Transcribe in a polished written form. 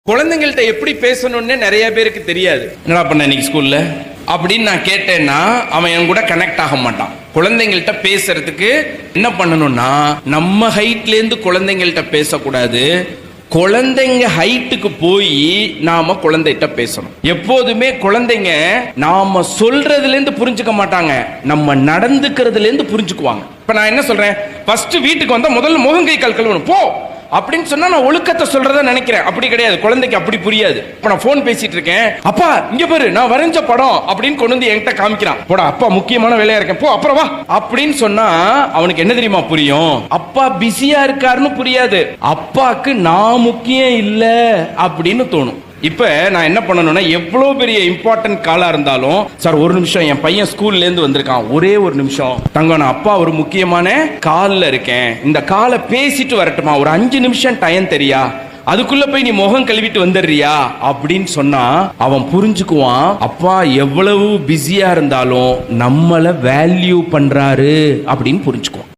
குழந்தைங்கள்ட்ட எப்படி பேசணும்னு நிறைய பேருக்கு தெரியாது. என்னடா பண்ண இன்னைக்கு ஸ்கூல்ல அப்படின்னு நான் கேட்டேன்னா அவன் என் கூட கனெக்ட் ஆக மாட்டான். குழந்தைங்கள்ட்ட பேசுறதுக்கு என்ன பண்ணணும்னா, நம்ம ஹைட்ல இருந்து குழந்தைங்கள்ட்ட பேசக்கூடாது, குழந்தைங்க ஹைட்டுக்கு போய் நாம குழந்தைகிட்ட பேசணும். எப்போதுமே குழந்தைங்க நாம சொல்றதுல இருந்து புரிஞ்சுக்க மாட்டாங்க, நம்ம நடந்துக்கிறதுல இருந்து புரிஞ்சுக்குவாங்க. இப்ப நான் என்ன சொல்றேன், ஃபர்ஸ்ட் வீட்டுக்கு வந்தா முதல்ல முகம் கை கால் கழுவணும் போ அப்படின்னு சொன்னா நான் ஒழுக்கத்தை சொல்றதா நினைக்கிறேன். அப்படி கிடையாது, குழந்தைக்கு அப்படி புரியாது. இப்ப நான் போன் பேசிட்டு இருக்கேன், அப்பா இங்க பாரு நான் வரைஞ்ச படம் அப்படின்னு கொண்டு வந்து என்கிட்ட காமிக்கிறான். போடா அப்பா முக்கியமான வேலையா இருக்கேன் போ அப்புறம் வா அப்படின்னு சொன்னா அவனுக்கு என்ன தெரியுமா புரியும்? அப்பா பிஸியா இருக்காருன்னு புரியாது, அப்பாக்கு நான் முக்கியம் இல்ல அப்படின்னு தோணும். இப்ப நான் என்ன பண்ணணும்னா, எவ்வளவு பெரிய இம்பார்ட்டன்ட் காலா இருந்தாலும், சார் ஒரு நிமிஷம் என் பையன் ஸ்கூல்ல இருந்து வந்திருக்கான், ஒரே ஒரு நிமிஷம் தங்க, நான் அப்பா ஒரு முக்கியமான கால்ல இருக்கேன், இந்த காலை பேசிட்டு வரட்டுமா, ஒரு 5 நிமிஷம் டைம் தெரியா, அதுக்குள்ள போய் நீ முகம் கழுவிட்டு வந்துடுறியா அப்படின்னு சொன்னா அவன் புரிஞ்சுக்குவான். அப்பா எவ்வளவு பிஸியா இருந்தாலும் நம்மள வேல்யூ பண்றாரு அப்படின்னு புரிஞ்சுக்குவான்.